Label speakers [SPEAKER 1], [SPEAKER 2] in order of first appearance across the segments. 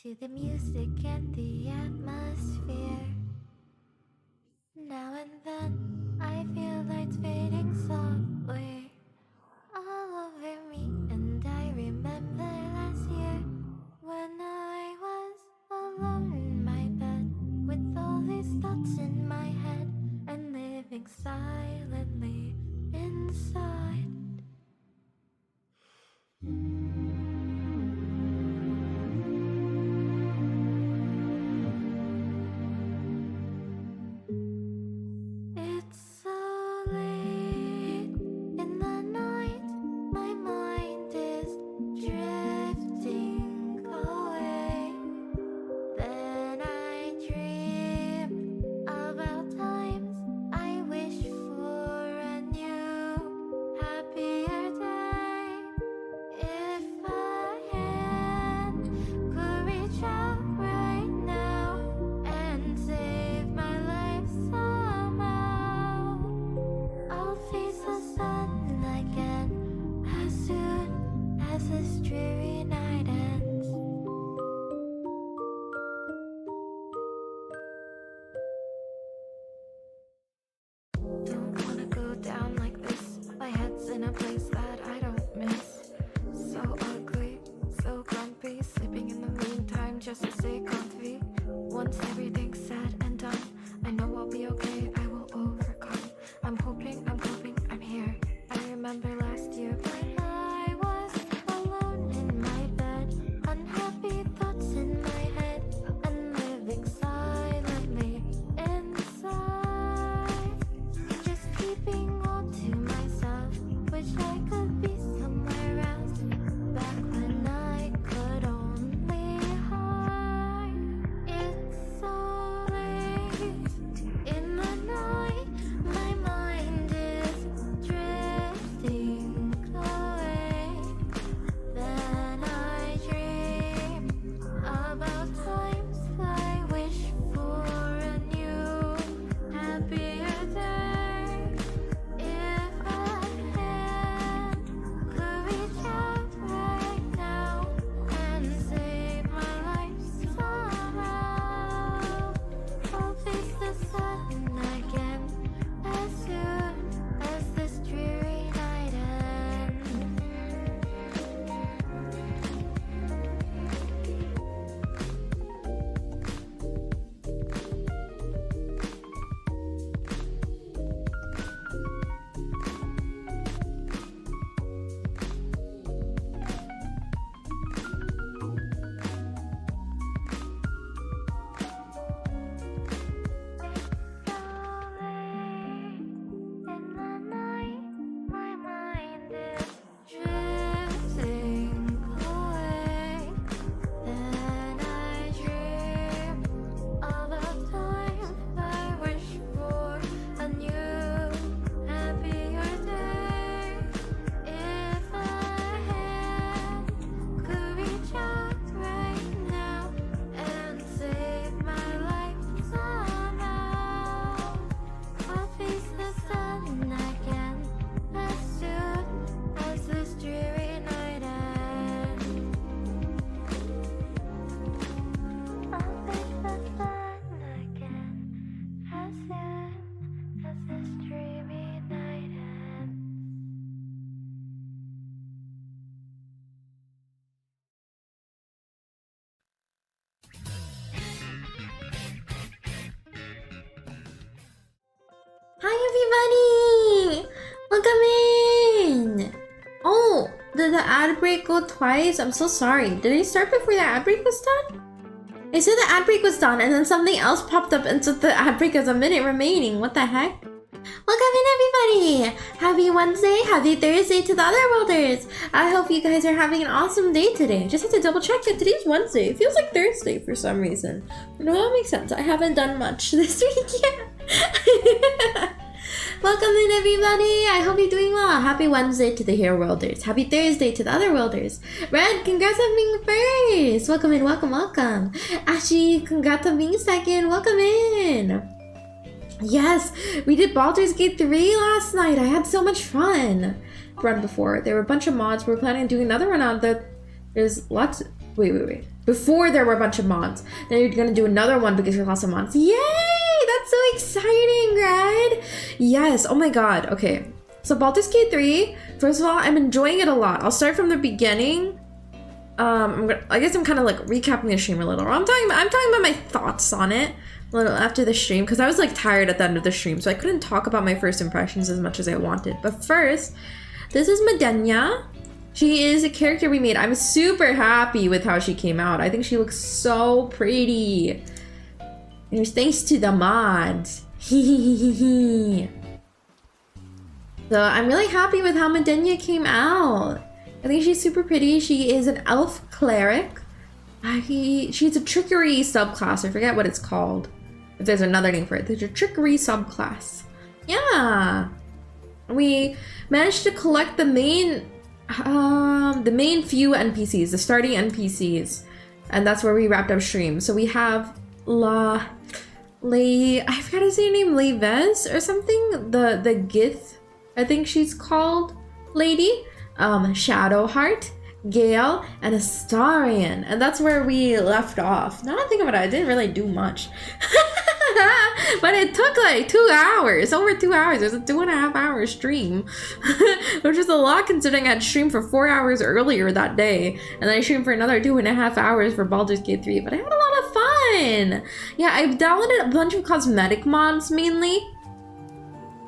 [SPEAKER 1] to the music and the atmosphere. Now and then I feel lights fading softly all over me, and I remember last year when I was alone in my bed with all these thoughts in my head and living silently inside. It's so late in the night, my mind is drifting away. Then I dream about times I wish for a new, happier day. If a hand could reach out right now and save my life somehow, I'll face the sun again as soon as this dreary night ends. Don't wanna go down like this. My head's in a place that I don't miss. So ugly, so grumpy, sleeping in the meantime just to stay comfy. Once everything's said and done, I know I'll be okay, I will overcome. I'm hoping I'm here. I remember last year when I was alone in my bed, unhappy thoughts in my head, and living silently inside. Just keeping all to myself, wish I could be somewhere else, back when I could only hide. It's so late in the night, my mind is drifting away. Then I dream about times I wish for a new, happier day. If a hand could reach out right now and save my life somehow, I'll face the sun again as soon as this dreary night ends. In the night, my mind is drifting away. Then I dream about times I wish for a new, happier day. If a hand could reach out right now and save my life somehow, I'll face the sun again as soon as this dreary night ends. I'll face the sun again as soon as this dreary night ends.
[SPEAKER 2] Hi everybody! Welcome in! Oh, did the ad break go twice? I'm so sorry. Did it start before the ad break was done? It said the ad break was done and then something else popped up and said the ad break has a minute remaining. What the heck? Welcome in everybody! Happy Wednesday, happy Thursday to the Otherworlders! I hope you guys are having an awesome day today. Just have to double check that today's Wednesday. It feels like Thursday for some reason. No, that makes sense. I haven't done much this week yet. Welcome in everybody! I hope you're doing well. Happy Wednesday to the Hero Worlders. Happy Thursday to the Otherworlders. Red, congrats on being first! Welcome in, welcome. Ashley, congrats on being second. Welcome in! Yes, we did Baldur's Gate 3 last night. I had so much fun. Run before. There were a bunch of mods. We're planning on doing another one on the... There's lots... Wait. before there were a bunch of mods. Then you're gonna do another one because there's lots of mods. Yay! That's so exciting, right? Yes. Oh my god. Okay. So Baldur's Gate 3. First of all, I'm enjoying it a lot. I'll start from the beginning. I guess I'm kind of like recapping the stream a little. I'm talking about my thoughts on it a little after the stream because I was like tired at the end of the stream, so I couldn't talk about my first impressions as much as I wanted. But first, this is Medenya. She is a character we made. I'm super happy with how she came out. I think she looks so pretty. And it's thanks to the mods. So I'm really happy with how Medenya came out. I think she's super pretty. She is an elf cleric. She's a trickery subclass. I forget what it's called. If there's another name for it. There's a trickery subclass. Yeah. We managed to collect the main few NPCs, the starting NPCs. And that's where we wrapped up stream. So we have I forgot to say her name, Leves or something. The Gith, I think she's called, lady. Shadowheart, Gale, and Astarion. And that's where we left off. Now that I think about it, I didn't really do much. But it took like 2 hours, over 2 hours. It was a 2.5 hour stream, which is a lot considering I had streamed for 4 hours earlier that day. And then I streamed for another 2.5 hours for Baldur's Gate 3. But I had a lot of fun. Yeah, I've downloaded a bunch of cosmetic mods mainly.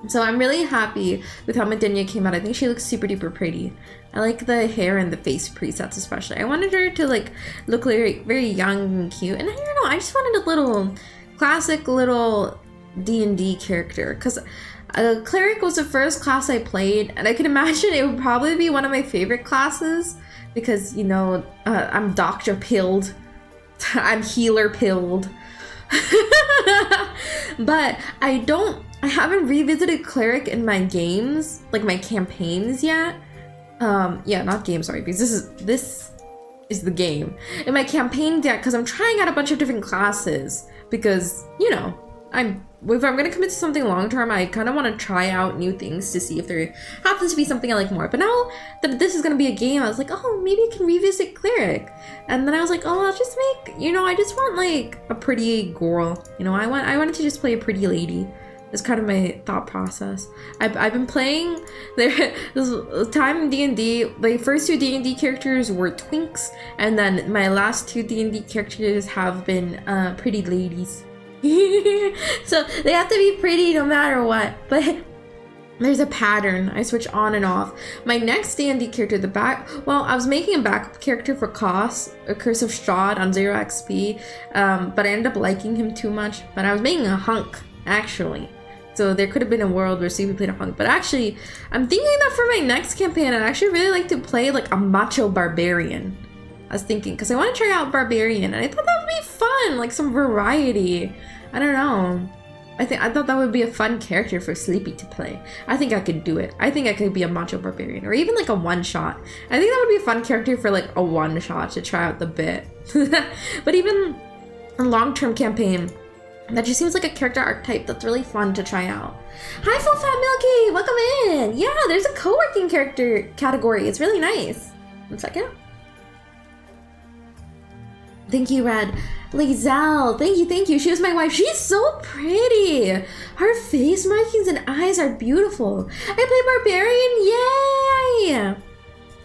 [SPEAKER 2] So I'm really happy with how Medenya came out. I think she looks super duper pretty. I like the hair and the face presets especially. I wanted her to like look very, very young and cute. And I don't know, I just wanted a little classic little D&D character. Because Cleric was the first class I played. And I can imagine it would probably be one of my favorite classes. Because, you know, I'm Doctor Pilled. I'm Healer Pilled. But I haven't revisited Cleric in my games, like my campaigns yet. Yeah, not games, sorry, because this is the game. In my campaigns yet, because I'm trying out a bunch of different classes. Because, you know, if I'm gonna commit to something long term, I kind of want to try out new things to see if there happens to be something I like more. But now that this is gonna be a game, I was like, oh, maybe I can revisit Cleric. And then I was like, oh, I'll just make, you know, I just want like a pretty girl. You know, I wanted to just play a pretty lady. That's kind of my thought process. I've been playing this time in D&D. The first 2 D&D characters were twinks, and then my last 2 D&D characters have been pretty ladies. So they have to be pretty no matter what. But there's a pattern. I switch on and off. My next D&D character, I was making a backup character for Kos, a Curse of Strahd on 0 XP, but I ended up liking him too much. But I was making a hunk, actually. So there could have been a world where Stevie played a hunk. But actually, I'm thinking that for my next campaign, I'd actually really like to play like a macho barbarian. I was thinking, because I want to try out barbarian, and I thought that would be fun, like some variety. I don't know. I thought that would be a fun character for Sleepy to play. I think I could do it. I think I could be a macho barbarian, or even like a one-shot. I think that would be a fun character for like a one-shot to try out the bit. But even a long-term campaign, that just seems like a character archetype that's really fun to try out. Hi, Full Fat Milky! Welcome in! Yeah, there's a co-working character category. It's really nice. 1 second. Thank you, Red. Lizelle, thank you. She was my wife. She's so pretty. Her face markings and eyes are beautiful. I play Barbarian. Yay!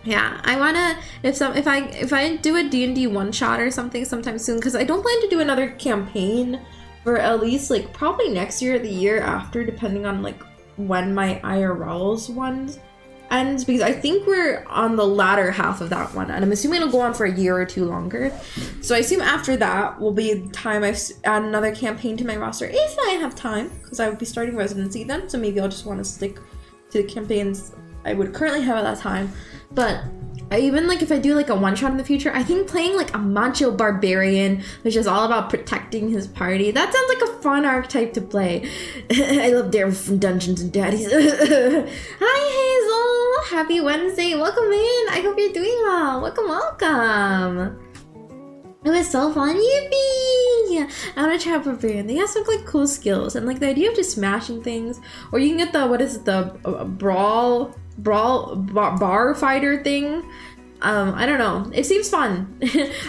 [SPEAKER 2] Yeah, I wanna if I do a D&D one-shot or something sometime soon, because I don't plan to do another campaign for at least like probably next year or the year after, depending on like when my IRL's one ends, because I think we're on the latter half of that one, and I'm assuming it'll go on for a year or 2 longer. So I assume after that will be the time I add another campaign to my roster, if I have time, because I would be starting residency then, so maybe I'll just want to stick to the campaigns I would currently have at that time. But even like if I do like a one-shot in the future, I think playing like a macho barbarian, which is all about protecting his party, that sounds like a fun archetype to play. I love Daryl from Dungeons and Daddies. Hi Hazel, happy Wednesday, welcome in. I hope you're doing well. Welcome. It was so fun, yippee! I want to try out Barbarian. They have some like cool skills, and like the idea of just smashing things, or you can get the bar fighter thing. I don't know. It seems fun.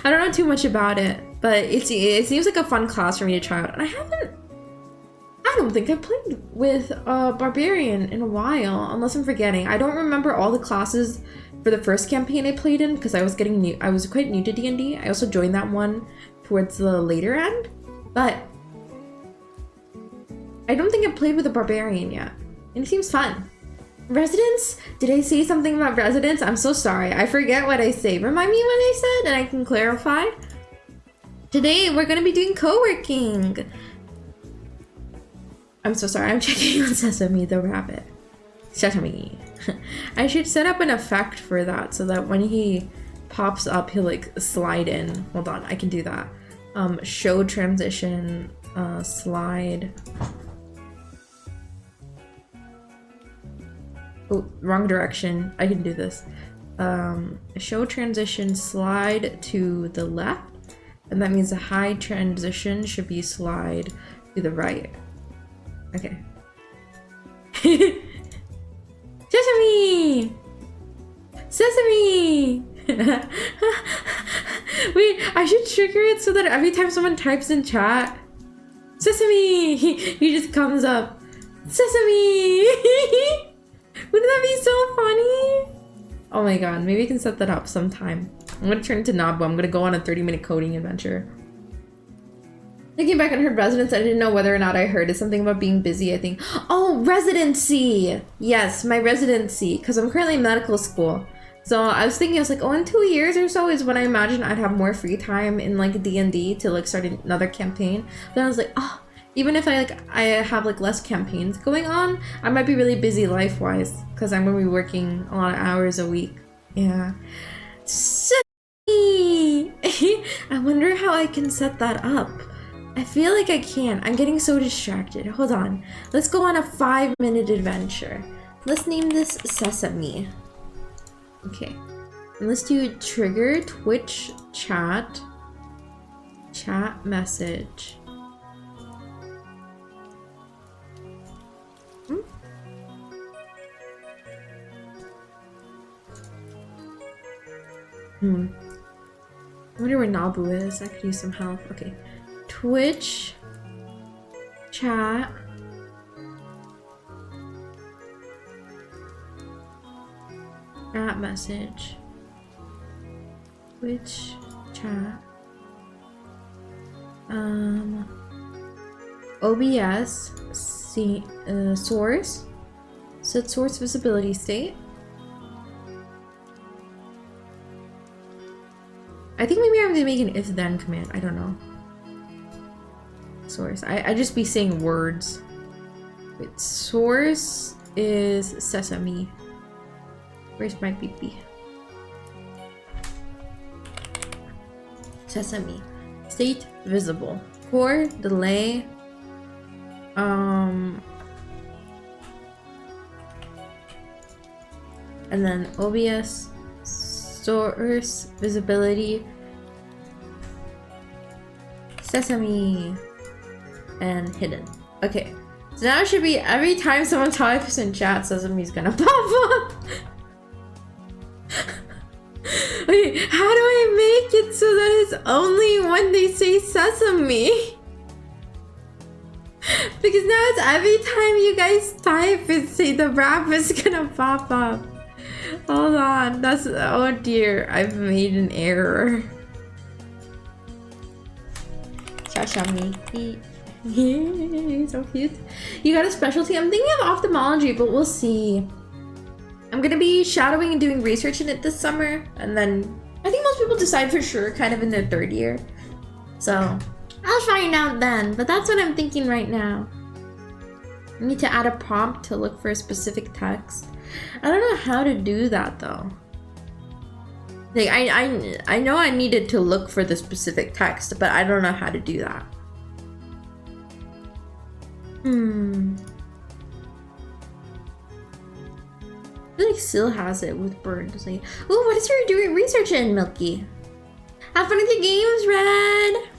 [SPEAKER 2] I don't know too much about it, but it seems like a fun class for me to try out. And I don't think I've played with Barbarian in a while, unless I'm forgetting. I don't remember all the classes for the first campaign I played in because I was quite new to D&D. I also joined that one towards the later end, but I don't think I've played with a Barbarian yet. And it seems fun. Residents? Did I say something about residents? I'm so sorry. I forget what I say. Remind me what I said and I can clarify. Today we're gonna be doing co-working. I'm so sorry. I'm checking on Sesame the rabbit. Sesame. I should set up an effect for that so that when he pops up, he'll like slide in. Hold on, I can do that. Show transition, slide. Oh, wrong direction. I can do this. Show transition, slide to the left. And that means the high transition should be slide to the right. Okay. Sesame! Sesame! Wait, I should trigger it so that every time someone types in chat, Sesame! He just comes up. Sesame! Wouldn't that be so funny? Oh my god, maybe I can set that up sometime. I'm gonna turn into Nabu. I'm gonna go on a 30-minute coding adventure. Thinking back and heard residence, I didn't know whether or not I heard. It's something about being busy, I think. Oh, residency! Yes, my residency, because I'm currently in medical school. So I was thinking, I was like, oh, in 2 years or so is when I imagine I'd have more free time in like D&D to like start another campaign. Then I was like, oh, even if I have like less campaigns going on, I might be really busy life-wise because I'm gonna be working a lot of hours a week. Yeah. I wonder how I can set that up. I feel like I can. I'm getting so distracted. Hold on. Let's go on a 5-minute adventure. Let's name this Sesame. Okay. And let's do trigger Twitch chat message. I wonder where Nabu is. I could use some help. Okay. Twitch chat message. Twitch chat OBS source, set source visibility state. I think maybe I'm gonna make an if then command. I don't know. Source. I just be saying words. Wait, source is Sesame. Where's my BB? Sesame. State visible. Core delay. And then OBS source visibility. Sesame. And hidden. Okay. So now it should be every time someone types in chat, Sesame's gonna pop up. Okay, how do I make it so that it's only when they say Sesame? Because now it's every time you guys type and say the rap is gonna pop up. Hold on, that's, oh dear, I've made an error. Sesame. So cute. You got a specialty? I'm thinking of ophthalmology, but we'll see. I'm gonna be shadowing and doing research in it this summer, and then I think most people decide for sure kind of in their 3rd year. So I'll find out then, but that's what I'm thinking right now. I need to add a prompt to look for a specific text. I don't know how to do that though. Like I know I needed to look for the specific text, but I don't know how to do that. I feel like Sil has it with birds. Like, oh, what is you doing research in, Milky? Have fun with your games, Red!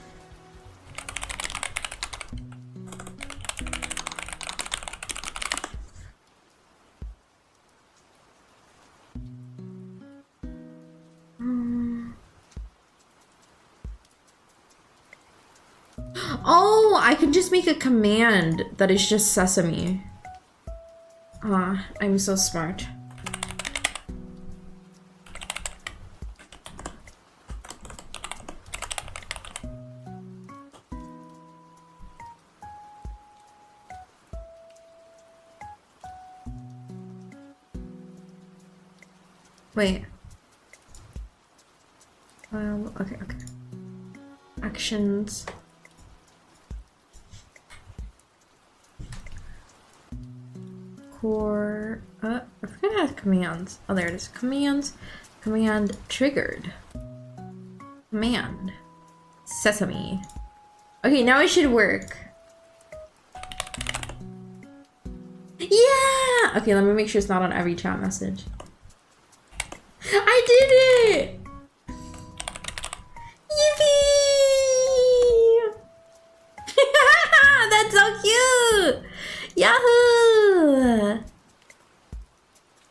[SPEAKER 2] Oh, I can just make a command that is just sesame. Ah, I'm so smart. Wait. Okay. Actions. Core. I forgot how to commands. Oh, there it is. Commands. Command triggered. Command. Sesame. Okay, now it should work. Yeah! Okay, let me make sure it's not on every chat message. I did it! Yippee! That's so cute! Yahoo!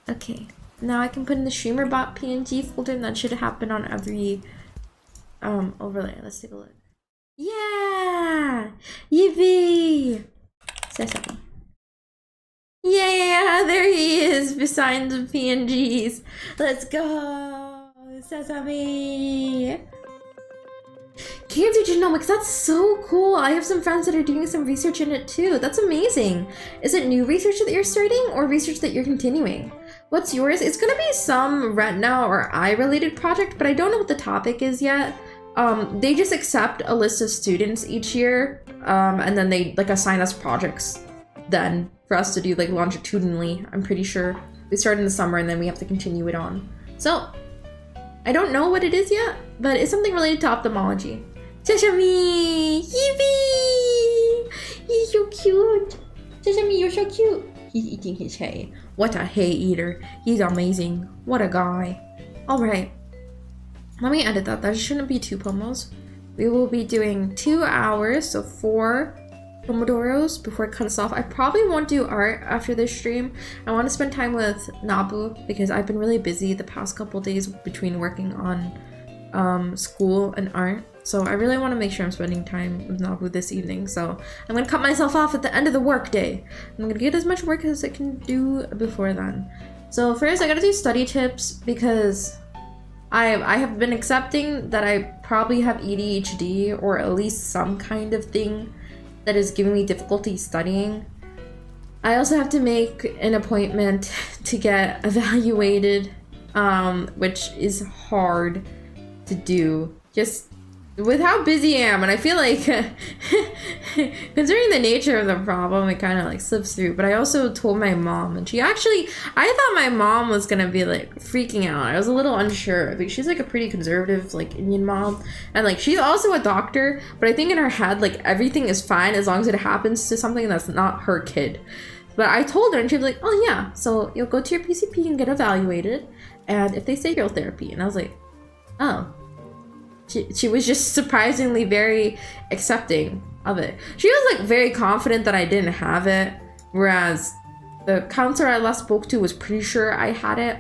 [SPEAKER 2] Okay, now I can put in the StreamerBot PNG folder, and that should happen on every overlay. Let's take a look. Yeah! Yippee! Sesame. Yeah, there he is beside the PNGs. Let's go! Sesame! Cancer genomics, that's so cool. I have some friends that are doing some research in it too. That's amazing. Is it new research that you're starting or research that you're continuing? What's yours? It's gonna be some retina or eye related project, but I don't know what the topic is yet. They just accept a list of students each year, and then they like assign us projects then for us to do like longitudinally. I'm pretty sure we start in the summer and then we have to continue it on. So I don't know what it is yet, but it's something related to ophthalmology. Sesame! Yippee! He's so cute! Sesame, you're so cute! He's eating his hay. What a hay eater. He's amazing. What a guy. Alright. Let me edit that. That shouldn't be 2 pomos. We will be doing 2 hours, so 4 Pomodoros before it cuts off. I probably won't do art after this stream. I want to spend time with Nabu because I've been really busy the past couple days between working on school and art. So I really want to make sure I'm spending time with Nabu this evening. So I'm going to cut myself off at the end of the work day. I'm going to get as much work as I can do before then. So first I got to do study tips because I have been accepting that I probably have ADHD or at least some kind of thing that is giving me difficulty studying. I also have to make an appointment to get evaluated, which is hard to do just with how busy I am. And I feel like considering the nature of the problem, it kind of like slips through. But I also told my mom, and I thought my mom was gonna be like freaking out. I was a little unsure because she's like a pretty conservative like Indian mom, and like she's also a doctor, but I think in her head like everything is fine as long as it happens to something that's not her kid. But I told her and she was like, oh yeah, so you'll go to your PCP and get evaluated, and if they say you'll therapy. And I was like, oh. She was just surprisingly very accepting of it. She was like very confident that I didn't have it, whereas the counselor I last spoke to was pretty sure I had it.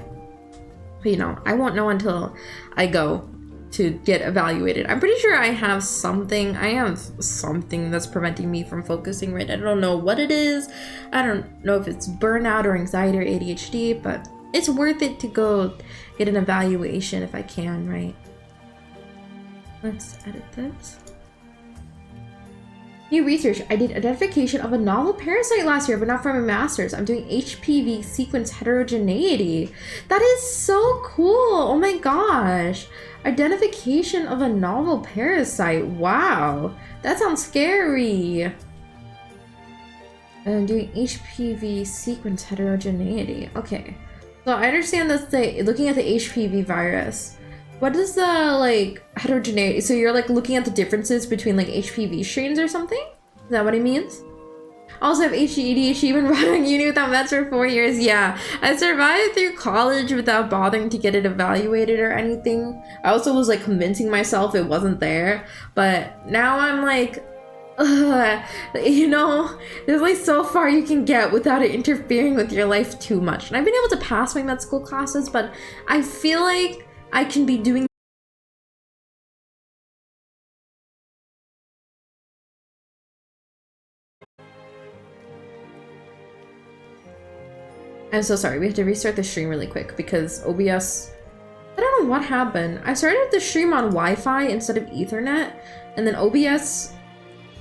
[SPEAKER 2] But you know, I won't know until I go to get evaluated. I'm pretty sure I have something. I have something that's preventing me from focusing right. I don't know what it is. I don't know if it's burnout or anxiety or ADHD, but it's worth it to go get an evaluation if I can, right? Let's edit this. New research. I did identification of a novel parasite last year, but not for my master's. I'm doing HPV sequence heterogeneity. That is so cool. Oh my gosh. Identification of a novel parasite. Wow. That sounds scary. And I'm doing HPV sequence heterogeneity. Okay. So I understand that's looking at the HPV virus. What is the like heterogeneity? So you're like looking at the differences between like HPV strains or something? Is that what it means? I also have ADHD, been running uni without meds for 4 years. Yeah, I survived through college without bothering to get it evaluated or anything. I also was like convincing myself it wasn't there, but now I'm like, you know, there's like so far you can get without it interfering with your life too much. And I've been able to pass my med school classes, but I feel like I can be doing I'm so sorry. We have to restart the stream really quick because OBS... I don't know what happened. I started the stream on Wi-Fi instead of Ethernet, and then OBS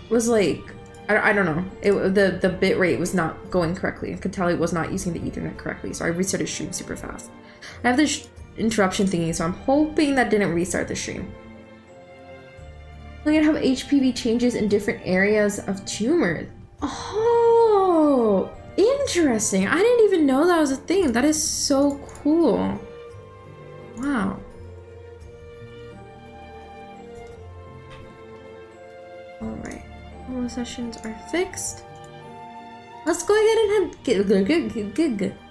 [SPEAKER 2] was like... I don't know. The bit rate was not going correctly. I could tell it was not using the Ethernet correctly, so I restarted the stream super fast. I have this interruption thingy, so I'm hoping that didn't restart the stream. Look at how HPV changes in different areas of tumors. Oh, interesting. I didn't even know that was a thing. That is so cool. Wow. All right. All the sessions are fixed. Let's go ahead and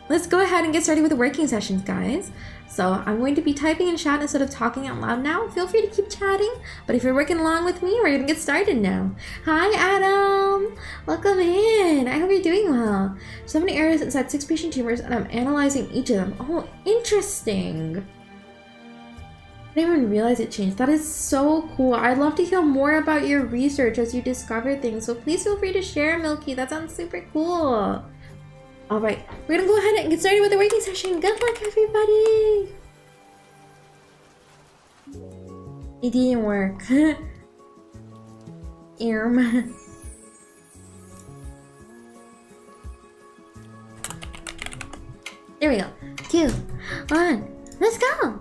[SPEAKER 2] let's go ahead and get started with the working sessions, guys. So I'm going to be typing in chat instead of talking out loud now. Feel free to keep chatting, but if you're working along with me, we're gonna get started now. Hi, Adam. Welcome in. I hope you're doing well. 7 areas inside 6 patient tumors, and I'm analyzing each of them. Oh, interesting. I didn't even realize it changed. That is so cool. I'd love to hear more about your research as you discover things. So please feel free to share, Milky. That sounds super cool. All right, we're gonna go ahead and get started with the working session. Good luck, everybody. It didn't work. There we go. 2, 1, let's go.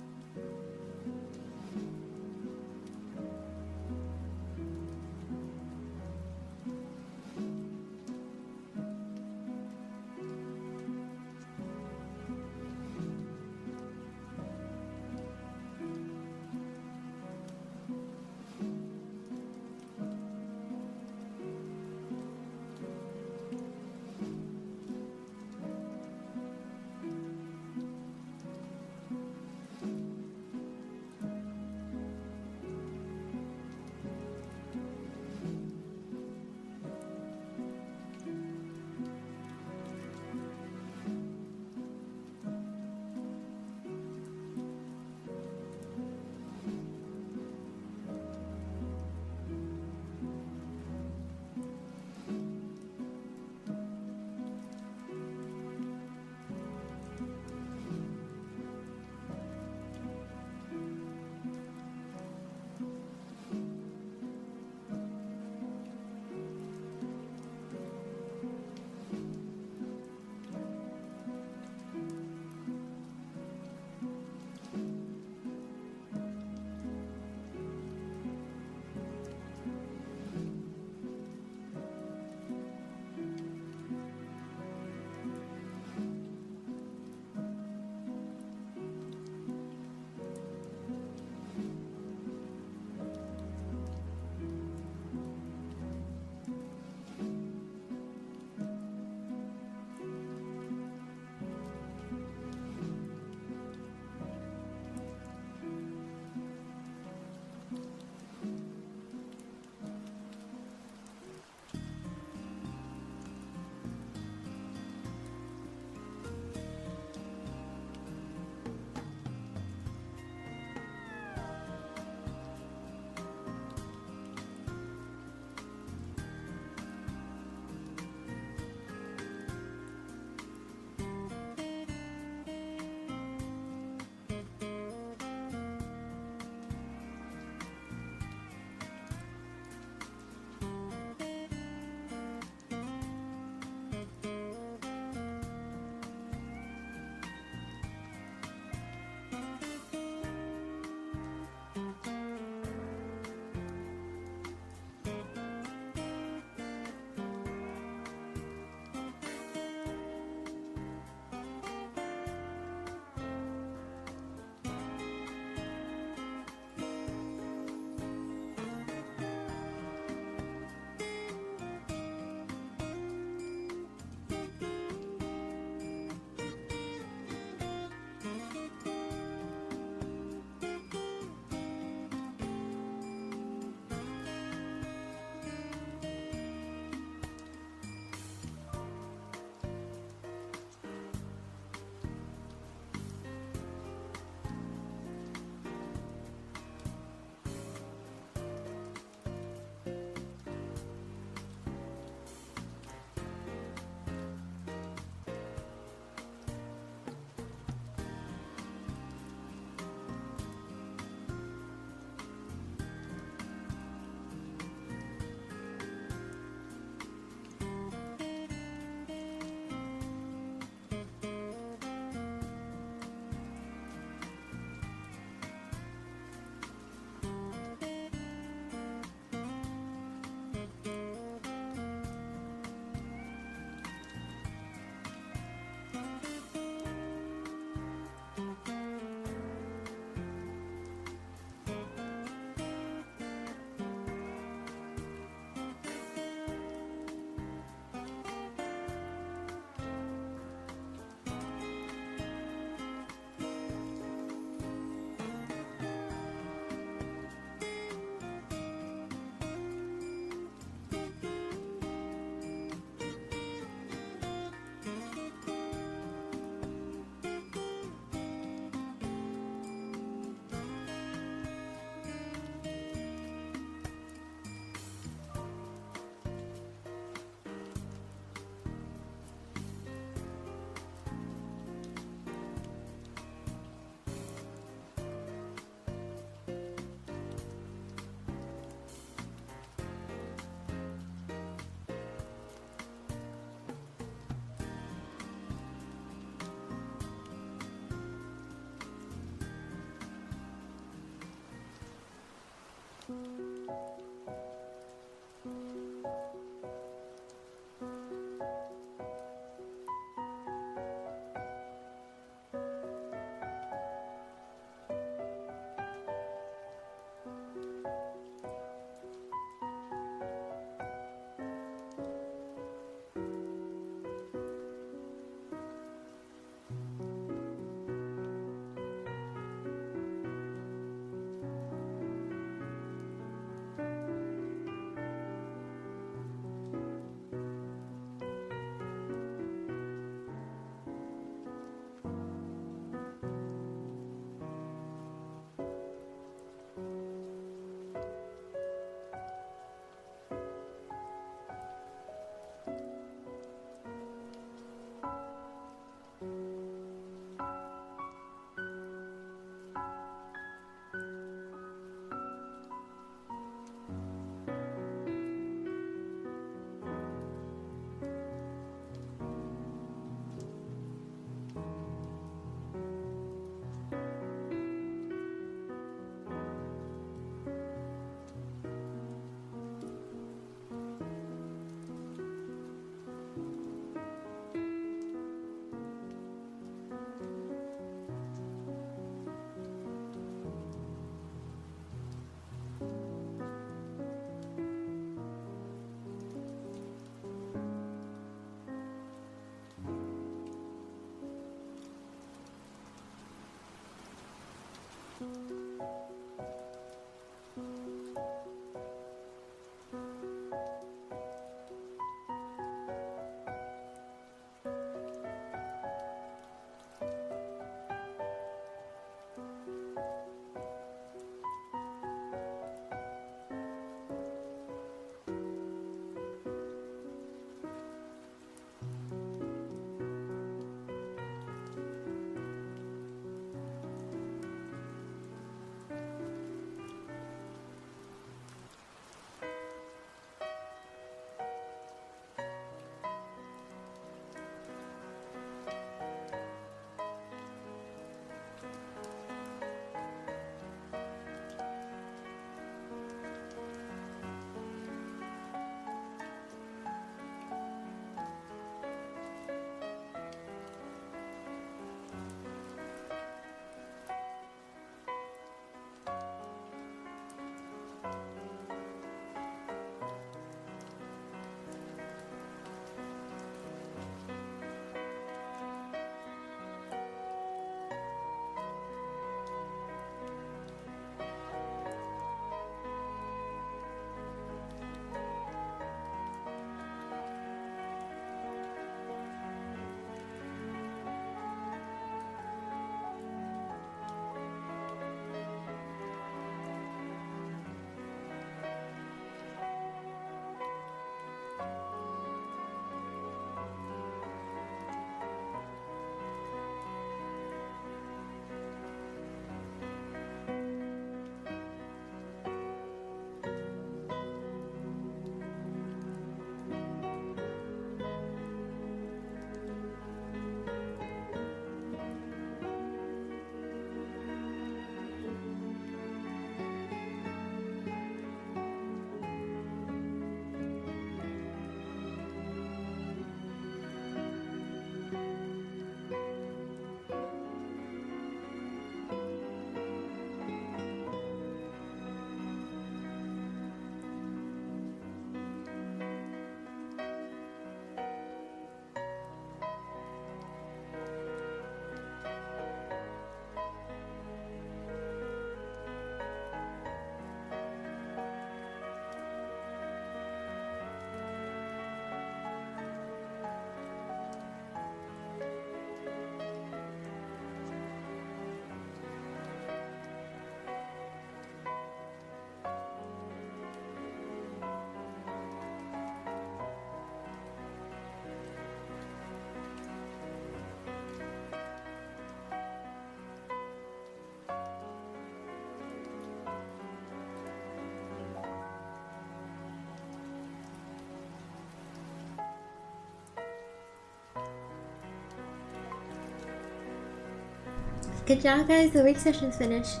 [SPEAKER 2] Good job, guys. The week session's finished.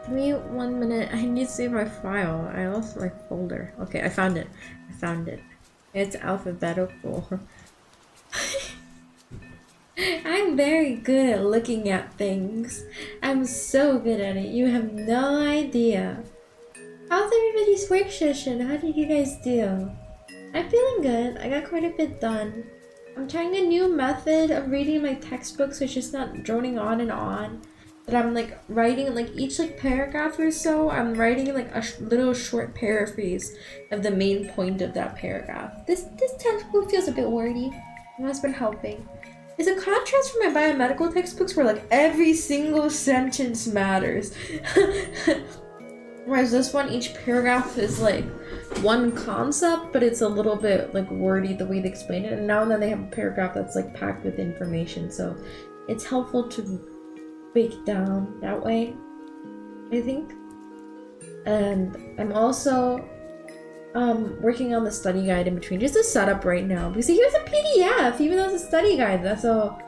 [SPEAKER 2] Give me 1 minute. I need to save my file. I lost my folder. Okay, I found it. I found it. It's alphabetical. I'm very good at looking at things. I'm so good at it. You have no idea. How's everybody's work session? How did you guys do? I'm feeling good. I got quite a bit done. I'm trying a new method of reading my textbook, so it's just not droning on and on. But I'm like writing like each like paragraph or so. I'm writing like a little short paraphrase of the main point of that paragraph. This textbook feels a bit wordy, and that's been helping. It's a contrast from my biomedical textbooks where like every single sentence matters. Whereas this one, each paragraph is like one concept, but it's a little bit like wordy the way they explain it. And now and then they have a paragraph that's like packed with information. So it's helpful to break it down that way, I think. And I'm also working on the study guide in between, just a setup right now. Because he was a PDF, even though it's a study guide. That's so,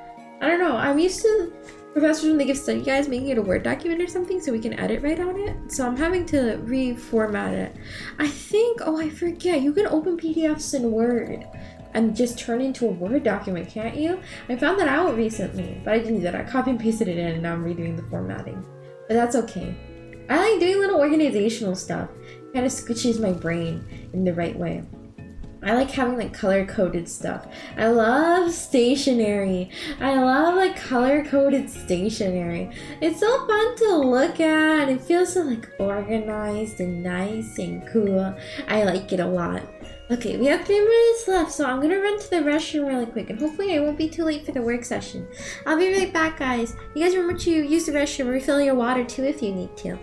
[SPEAKER 2] I don't know. I'm used to professors when they give study guides making it a Word document or something so we can edit right on it. So I'm having to reformat it. I think, oh, I forget, you can open PDFs in Word and just turn it into a Word document, can't you? I found that out recently, but I didn't do that. I copy and pasted it in and now I'm redoing the formatting. But that's okay. I like doing little organizational stuff. Kind of squishes my brain in the right way. I like having like color-coded stuff. I love stationery. I love like color-coded stationery. It's so fun to look at. It feels so like organized and nice and cool. I like it a lot. Okay, we have 3 minutes left, so I'm gonna run to the restroom really quick, and hopefully I won't be too late for the work session. I'll be right back, guys. You guys remember to use the restroom, refill your water too if you need to.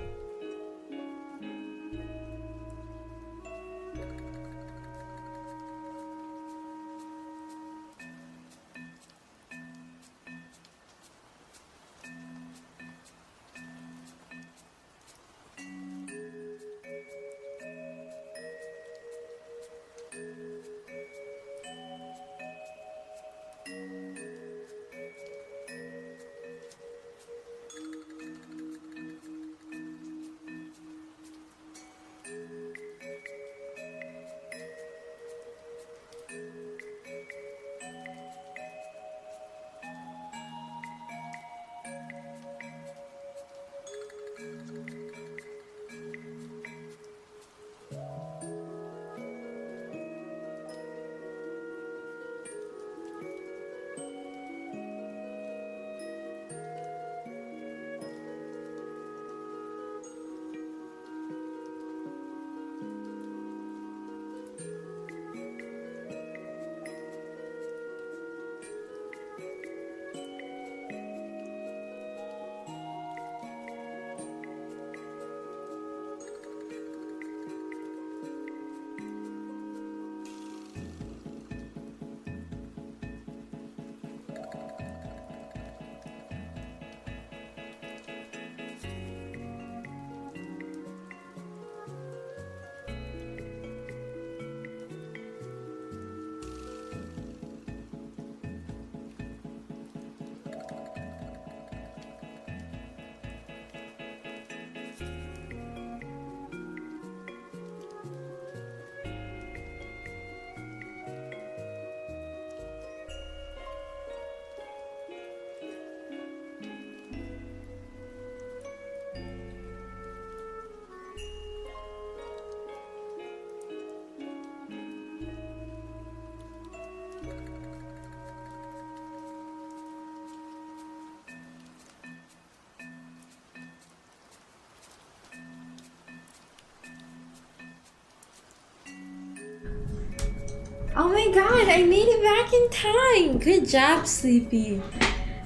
[SPEAKER 2] Oh my god, I made it back in time! Good job, Sleepy.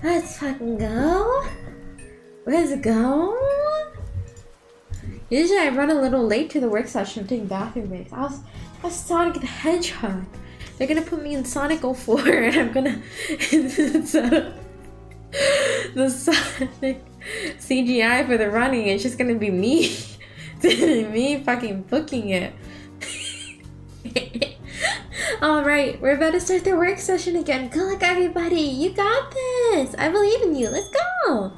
[SPEAKER 2] Let's fucking go. Let's go. Usually I run a little late to the work session. I'm taking bathroom breaks. I was Sonic the Hedgehog. They're gonna put me in Sonic 04 and I'm gonna instead of the Sonic CGI for the running, it's just gonna be me. Me fucking booking it. Alright, we're about to start the work session again. Good luck, everybody. You got this. I believe in you. Let's go.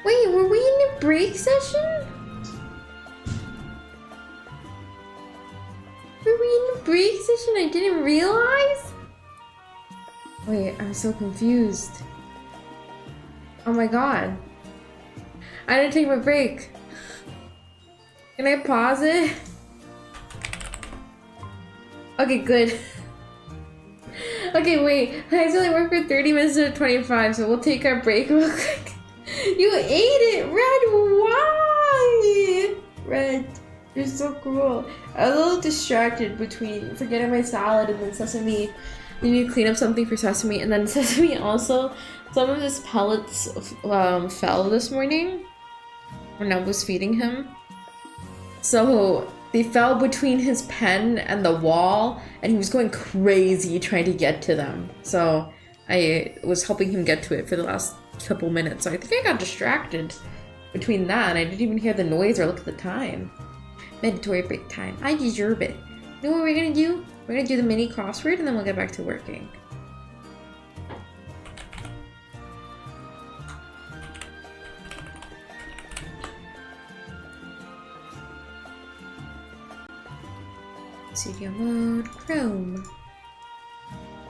[SPEAKER 2] Wait, were we in a break session? Were we in a break session? I didn't realize? Wait, I'm so confused. Oh my god. I didn't take my break. Can I pause it? Okay, good. Okay, wait. I only work for 30 minutes to 25, so we'll take our break real quick. You ate it! Red, why? Red, you're so cruel. I was a little distracted between forgetting my salad and then Sesame. We need to clean up something for Sesame, and then Sesame also, some of his pellets fell this morning when I was feeding him. So they fell between his pen and the wall, and he was going crazy trying to get to them. So I was helping him get to it for the last couple minutes. So I think I got distracted between that, and I didn't even hear the noise or look at the time. Mandatory break time. I deserve it. You know what we're gonna do? We're gonna do the mini crossword, and then we'll get back to working. Studio mode, Chrome.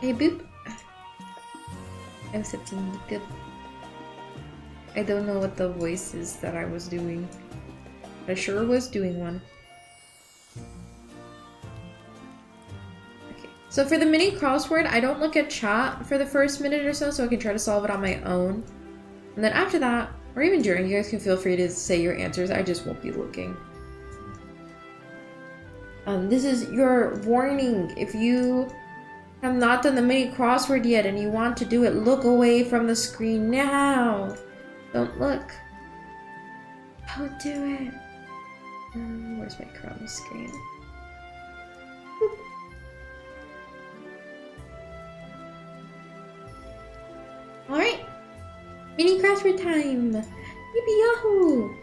[SPEAKER 2] Hey boop. I'm setting it up. I don't know what the voice is that I was doing. I sure was doing one. Okay, so for the mini crossword, I don't look at chat for the first minute or so I can try to solve it on my own. And then after that, or even during, you guys can feel free to say your answers. I just won't be looking. This is your warning. If you have not done the mini crossword yet and you want to do it, look away from the screen now. Don't look. Don't do it. Where's my Chrome screen? Boop. Alright. Mini crossword time. Yippee yahoo!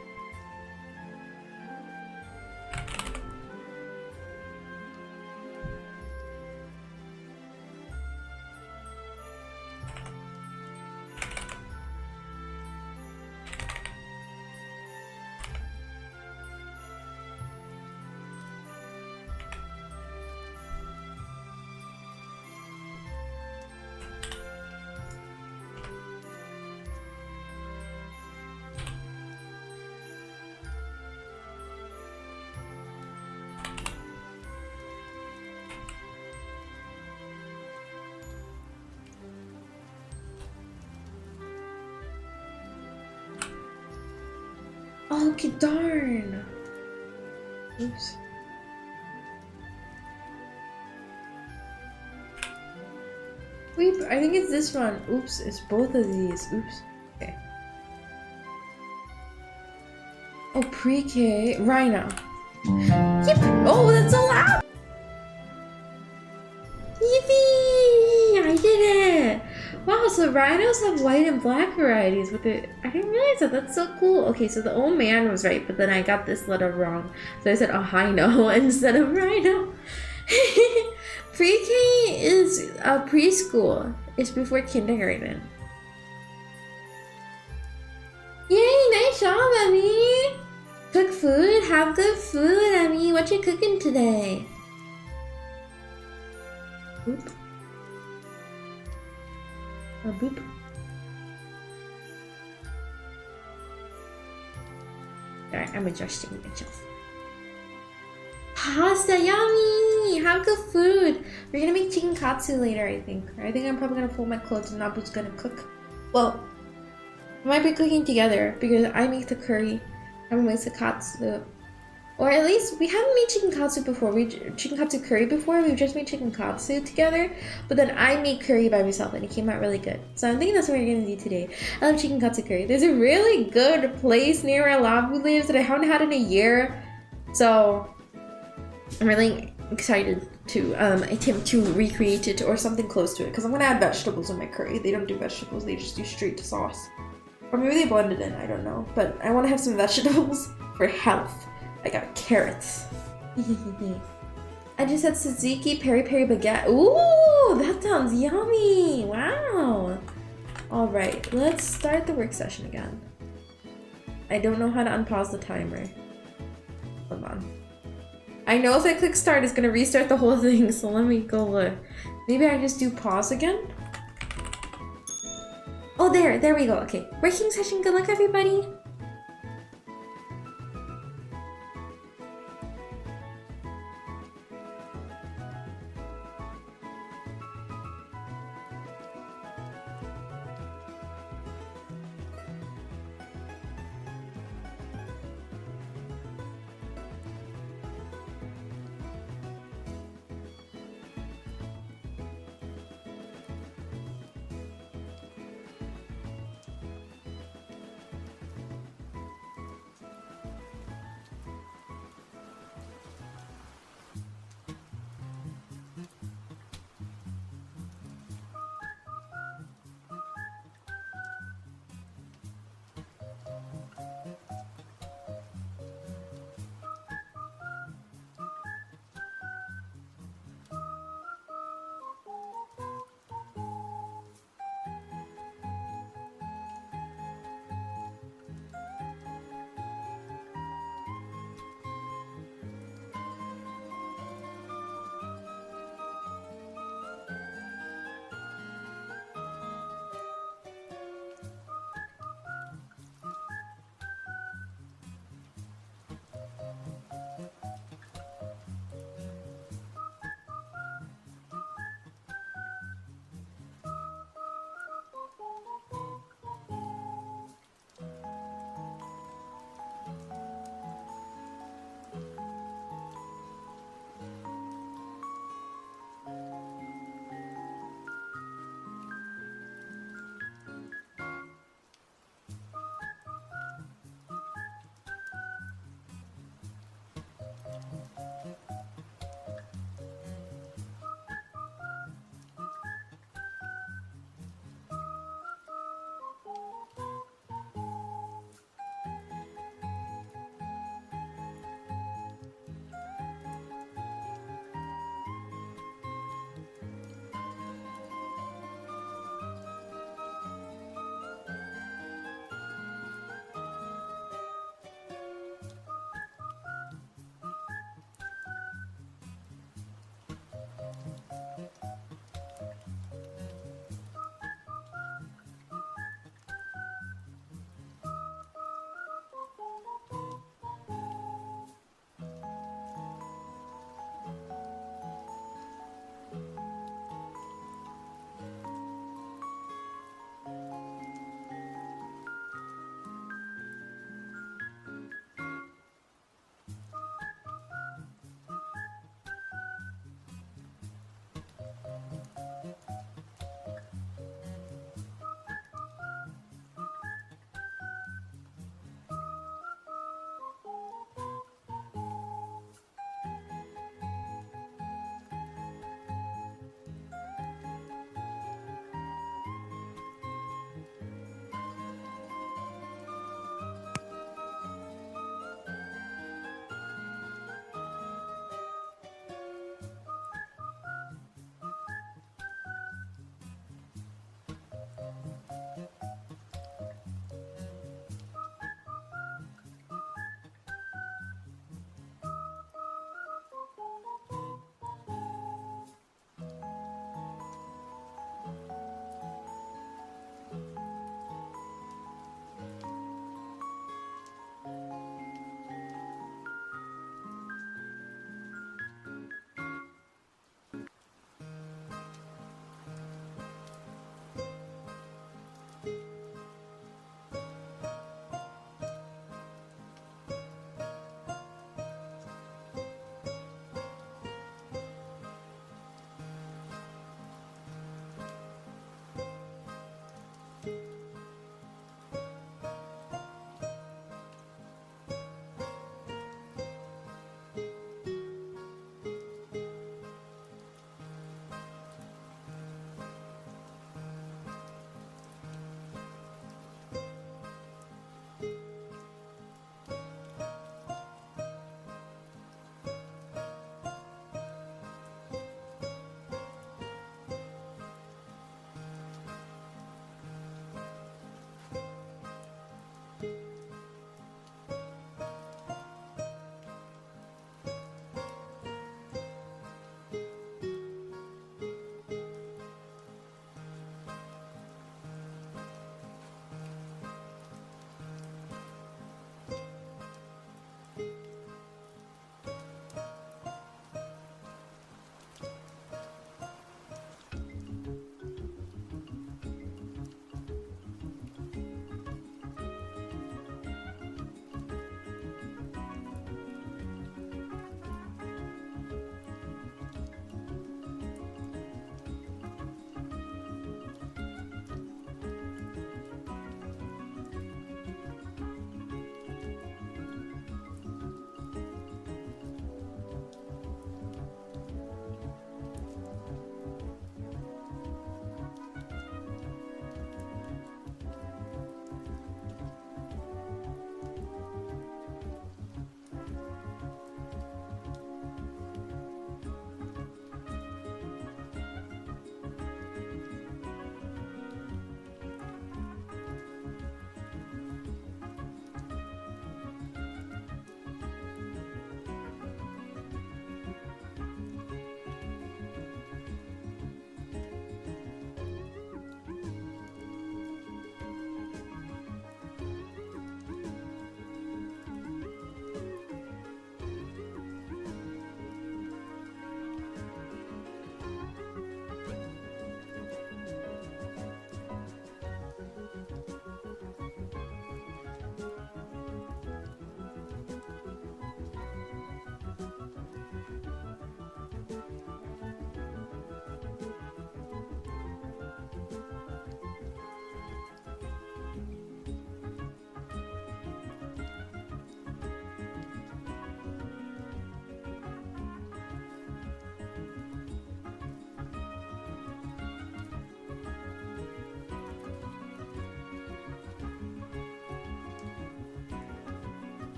[SPEAKER 2] Oh, okay, darn. Oops. Wait, I think it's this one. Oops, it's both of these. Oops. Okay. Oh, pre-K. Rhino. Yep. Oh, that's so loud! Yippee! I did it! Wow, so rhinos have white and black varieties with it. I didn't realize that. That's so cool. Okay, so the old man was right, but then I got this letter wrong. So I said ahino instead of rhino. Pre-K is preschool. It's before kindergarten. Yay, nice job, Emmy! Cook food? Have good food, Emmy. What you cooking today? Oop. Oh, boop. Alright, I'm adjusting myself. Pasta, yummy! Have good food. We're gonna make chicken katsu later, I think. I think I'm probably gonna fold my clothes and Nabu's gonna cook. Well, we might be cooking together because I make the curry. I'm gonna make the katsu. Or at least, we haven't made chicken katsu before. Chicken katsu curry before. We've just made chicken katsu together. But then I made curry by myself and it came out really good. So I'm thinking that's what we're gonna do today. I love chicken katsu curry. There's a really good place near where Labu lives that I haven't had in a year. So I'm really excited to attempt to recreate it or something close to it. Because I'm gonna add vegetables in my curry. They don't do vegetables, they just do straight sauce. Or maybe they blend it in, I don't know. But I wanna have some vegetables for health. I got carrots. I just had tzatziki, peri-peri baguette. Ooh, that sounds yummy. Wow. All right, let's start the work session again. I don't know how to unpause the timer. Hold on. I know if I click start, it's gonna restart the whole thing, so let me go look. Maybe I just do pause again? Oh, there we go. Okay, working session. Good luck, everybody.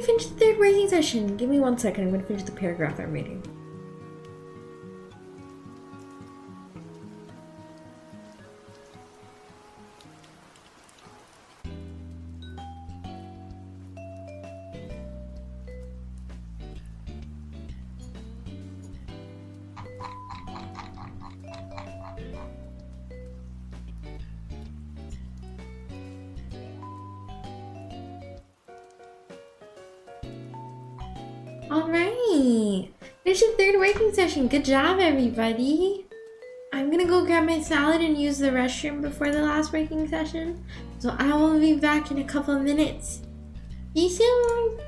[SPEAKER 2] finish the third writing session. Give me 1 second. I'm gonna finish the paragraph I'm reading. Alright! Finish the third working session. Good job, everybody! I'm gonna go grab my salad and use the restroom before the last working session. So I will be back in a couple of minutes. See you soon!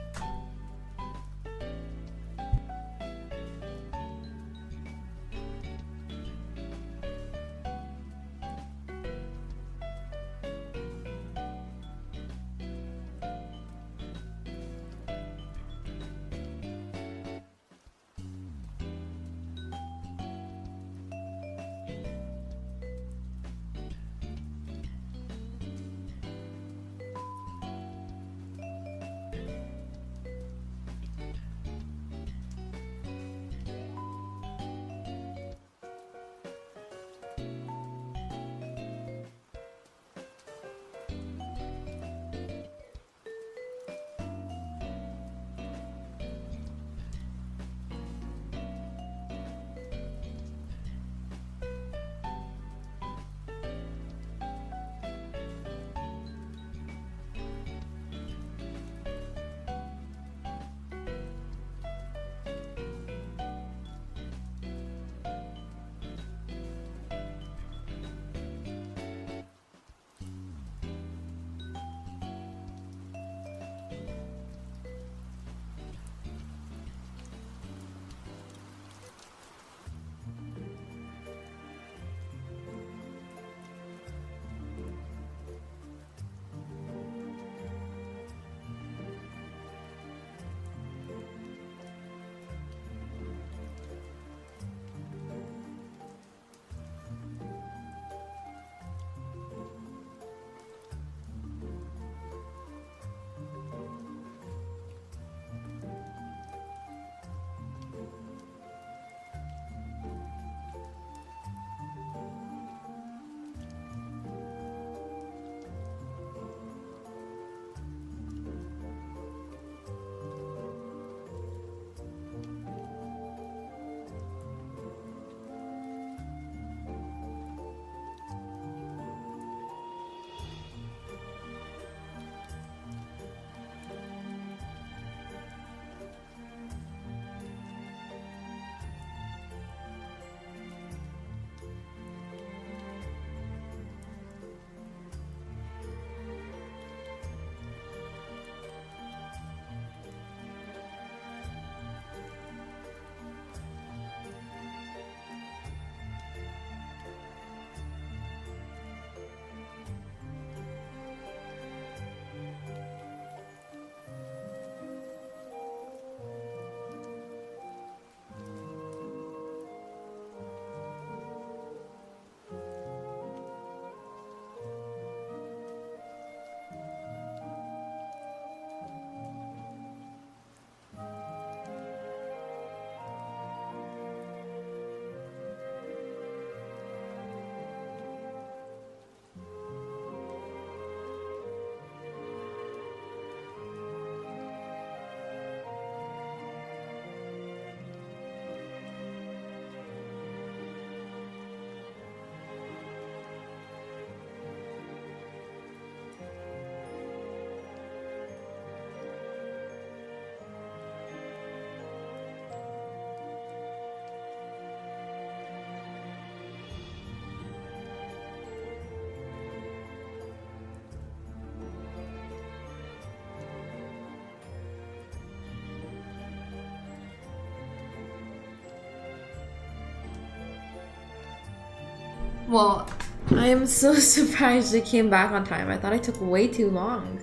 [SPEAKER 2] Well, I am so surprised I came back on time. I thought I took way too long.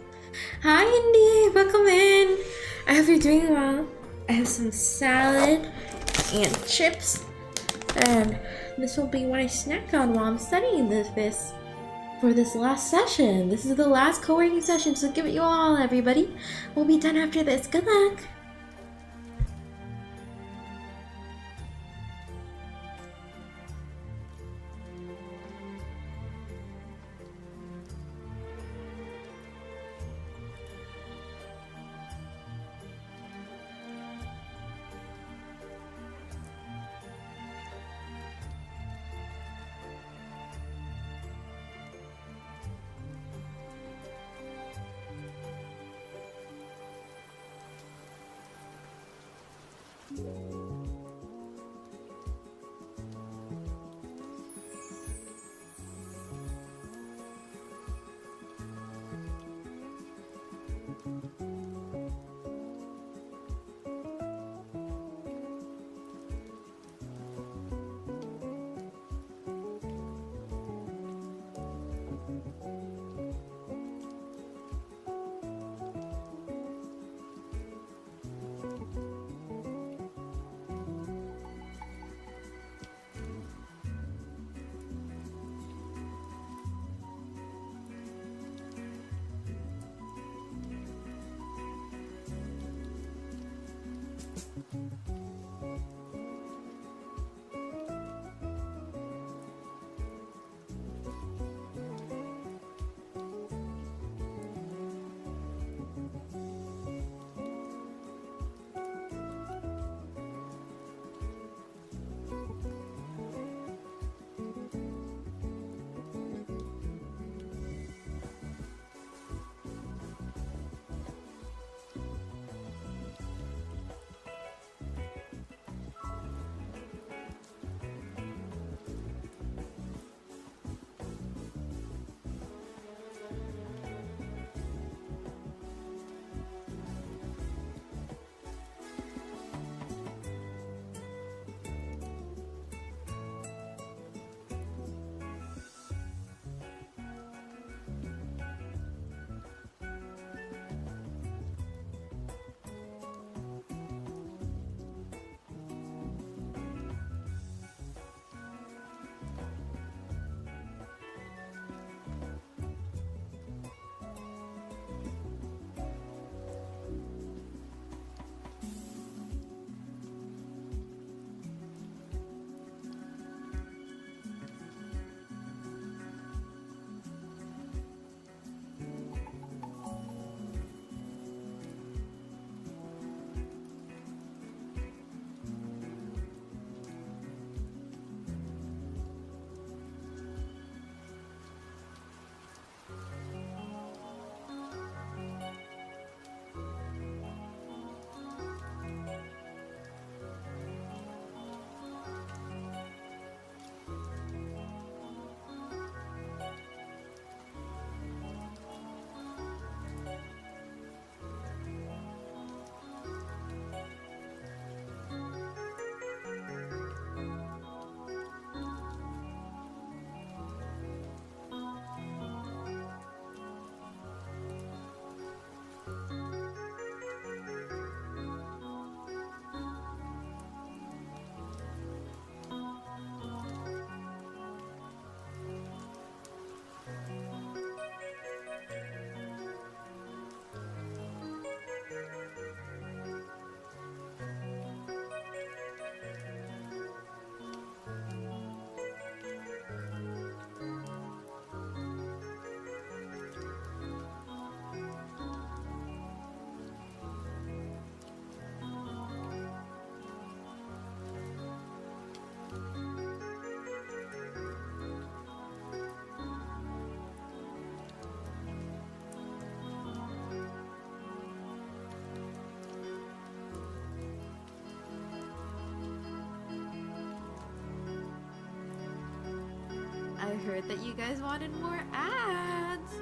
[SPEAKER 2] Hi, Indy. Welcome in. I hope you're doing well. I have some salad and chips. And this will be what I snack on while I'm studying this. for this last session. This is the last co-working session, so give it your all, everybody. We'll be done after this. Good luck!
[SPEAKER 1] I heard that you guys wanted more ads.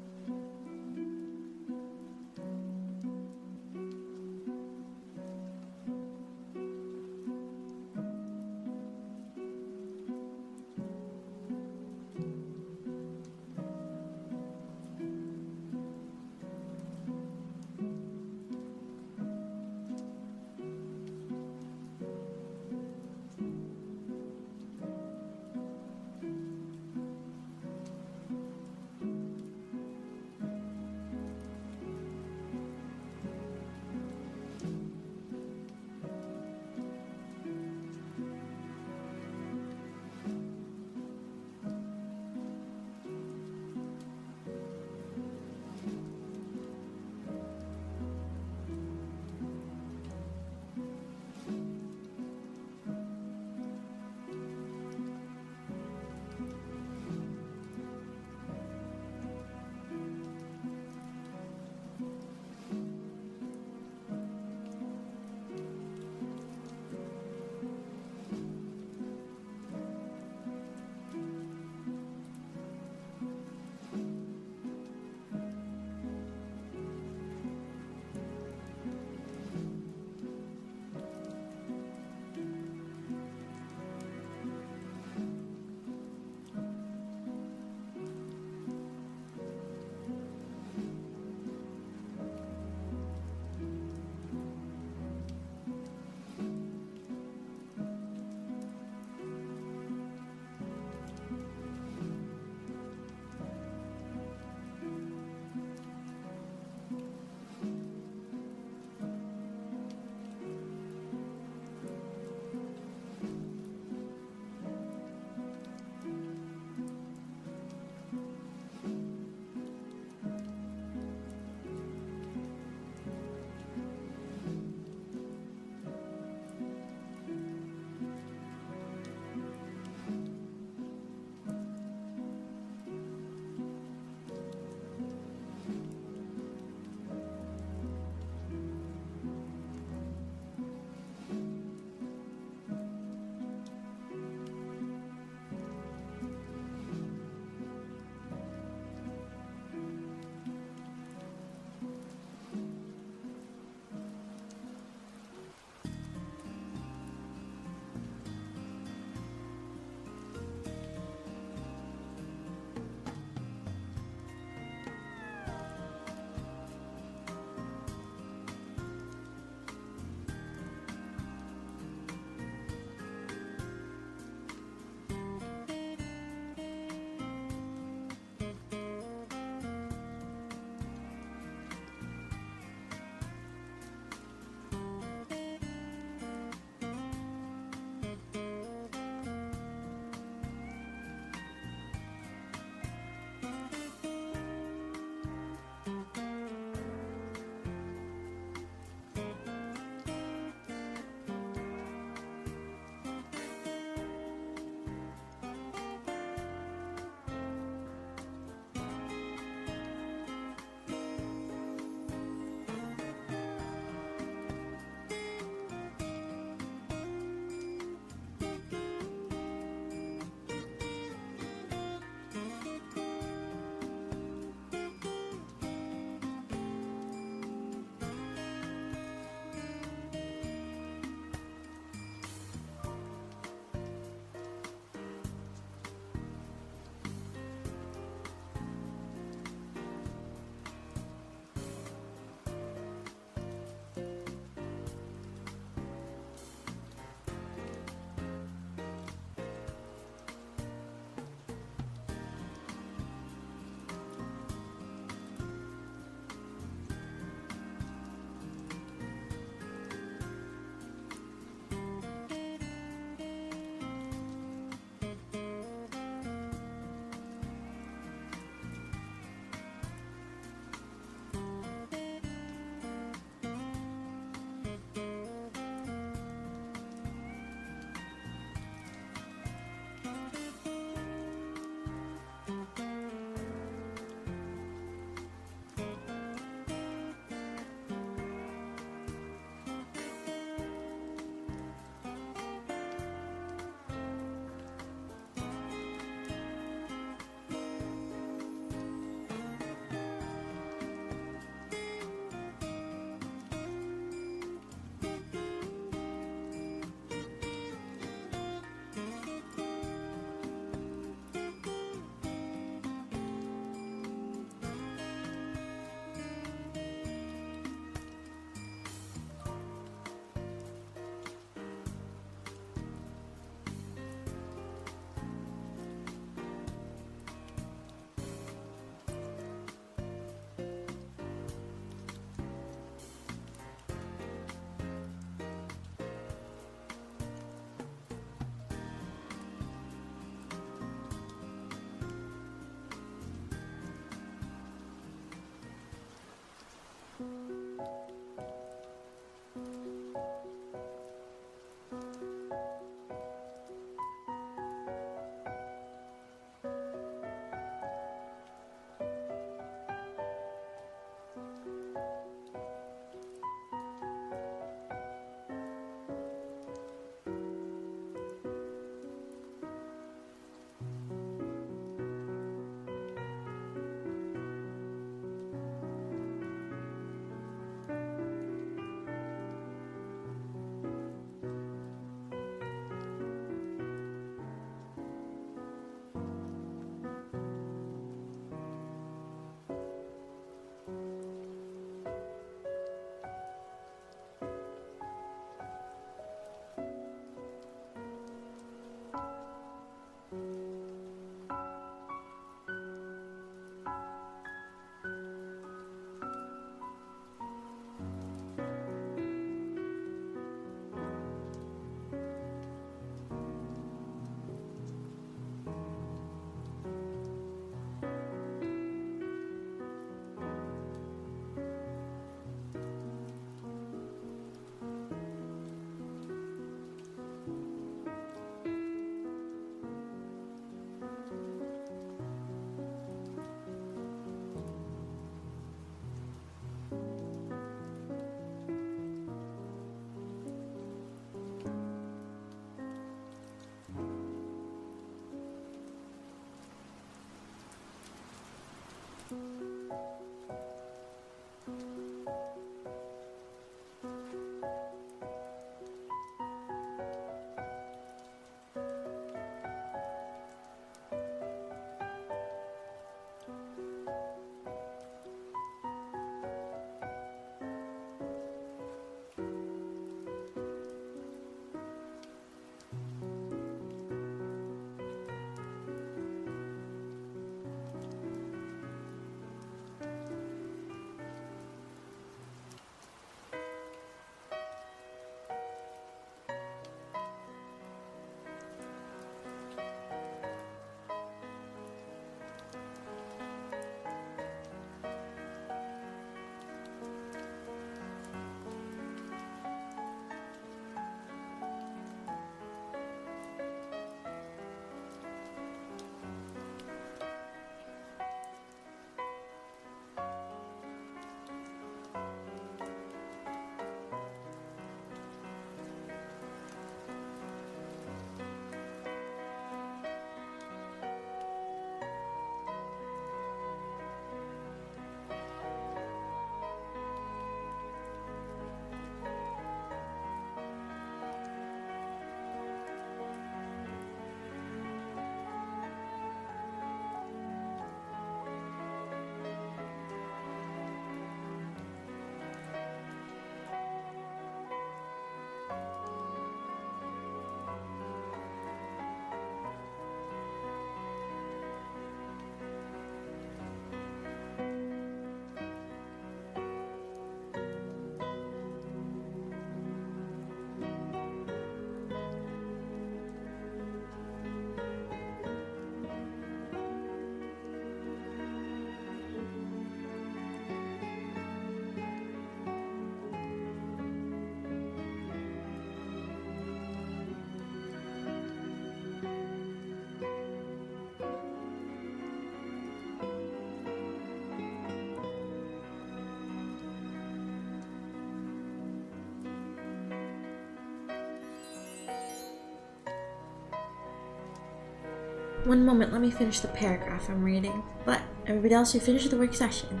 [SPEAKER 2] One moment, let me finish the paragraph I'm reading. But everybody else should finish the work session.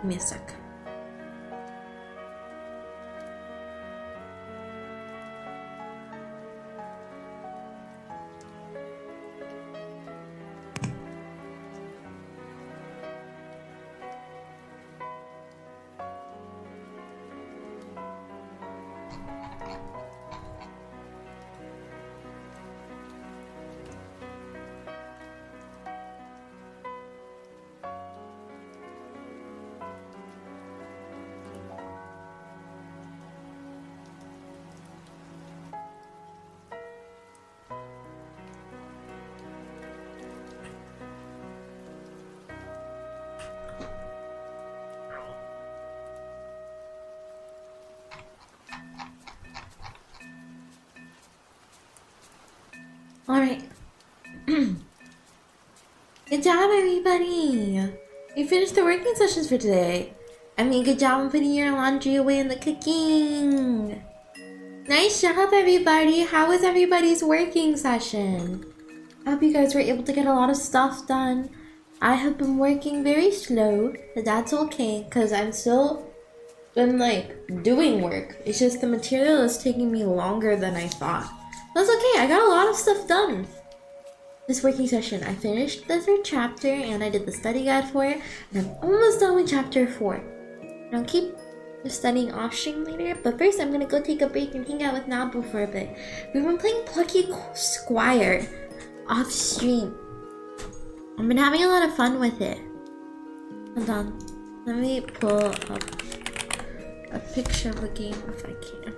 [SPEAKER 2] Give me a sec. Alright. Good job, everybody! We finished the working sessions for today. I mean, good job on putting your laundry away and the cooking! Nice job, everybody! How was everybody's working session? I hope you guys were able to get a lot of stuff done. I have been working very slow, but that's okay, because I'm still been, doing work. It's just the material is taking me longer than I thought. That's okay, I got a lot of stuff done. This working session, I finished the 3rd chapter and I did the study guide for it, and I'm almost done with chapter 4. And I'll keep studying off stream later, but first I'm gonna go take a break and hang out with Nabu for a bit. We've been playing Plucky Squire off stream. I've been having a lot of fun with it. Hold on, let me pull up a picture of the game if I can.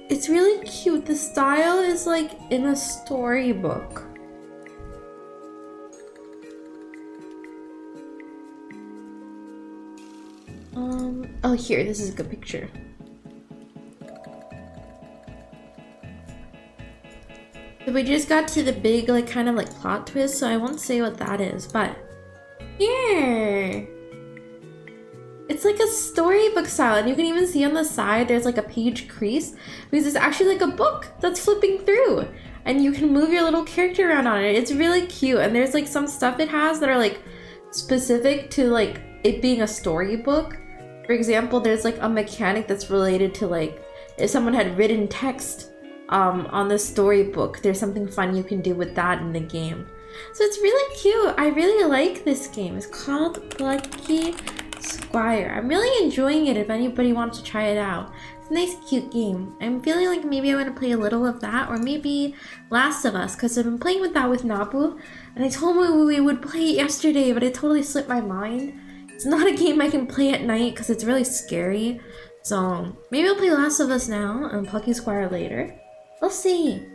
[SPEAKER 2] It's really cute. The style is like in a storybook. Oh, here, this is a good picture. So we just got to the big, kind of plot twist, so I won't say what that is, but here! It's like a storybook style, and you can even see on the side there's a page crease, because it's actually a book that's flipping through, and you can move your little character around on it. It's really cute, and there's some stuff it has that are specific to it being a storybook. For example, there's a mechanic that's related to if someone had written text on the storybook, there's something fun you can do with that in the game. So it's really cute. I really like this game. It's called Plucky Squire. I'm really enjoying it if anybody wants to try it out. It's a nice cute game. I'm feeling like maybe I want to play a little of that, or maybe Last of Us, because I've been playing with that with Nabu, and I told him we would play it yesterday, but it totally slipped my mind. It's not a game I can play at night because it's really scary. So maybe I'll play Last of Us now and Plucky Squire later. We'll see.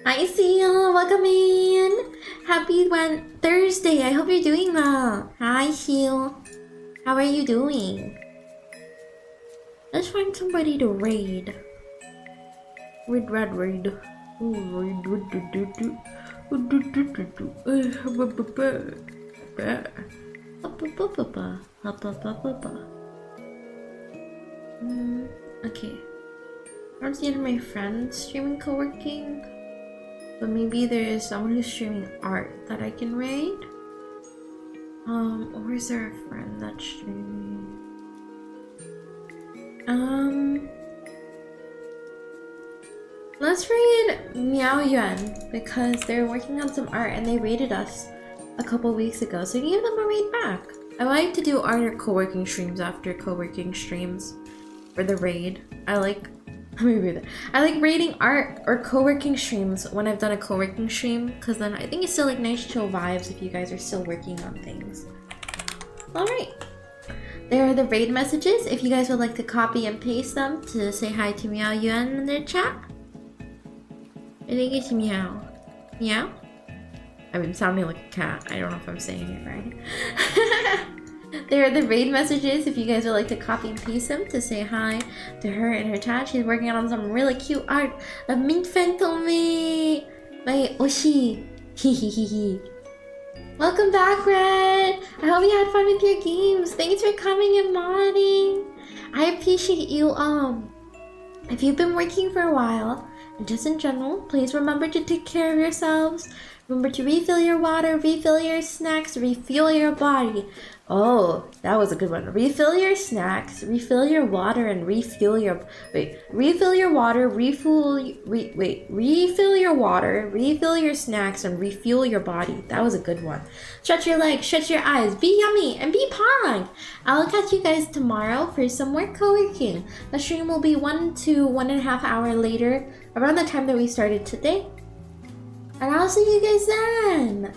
[SPEAKER 2] Hi Seal, welcome in. Happy Thursday. I hope you're doing well. Hi Seal. How are you doing? Let's find somebody to raid. Raid. Okay. I don't see any of my friends streaming co-working, but maybe there's someone who's streaming art that I can raid. Or is there a friend that's streaming? Let's raid Meow Yuan because they're working on some art and they raided us a couple weeks ago, so give them a raid back. I like to do art or co-working streams after co-working streams for the raid. I like raiding art or co-working streams when I've done a co-working stream, because then I think it's still nice chill vibes if you guys are still working on things. Alright. There are the raid messages if you guys would like to copy and paste them to say hi to Meow Yuan in their chat. I think it's Meow. Meow? I've been sounding like a cat. I don't know if I'm saying it right. There are the raid messages if you guys would like to copy and paste them to say hi to her in her chat. She's working on some really cute art of Mint Phantom, my Oshi. Hehehehe. Welcome back, Red. I hope you had fun with your games. Thanks for coming and modding. I appreciate you. If you've been working for a while And just in general, please remember to take care of yourselves. Remember to refill your water, refill your snacks, refuel your body. Oh, that was a good one. Refill your snacks, refill your water, and refuel your... refill your water, refill your water, refill your snacks, and refuel your body. That was a good one. Stretch your legs, stretch your eyes, be yummy, and be pong. I'll catch you guys tomorrow for some more co-working. The stream will be 1 to 1.5 hours later, around the time that we started today. And I'll see you guys then.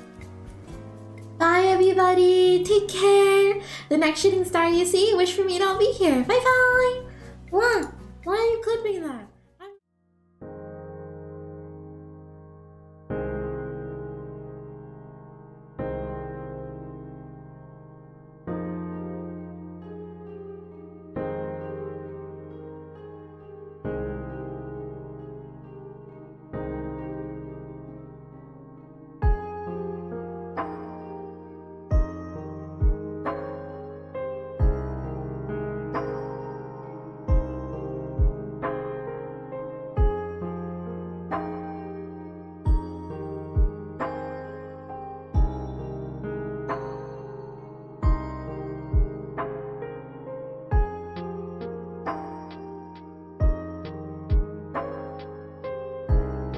[SPEAKER 2] Bye, everybody. Take care. The next shooting star you see, wish for me and I'll be here. Bye-bye. What? Why are you clipping that?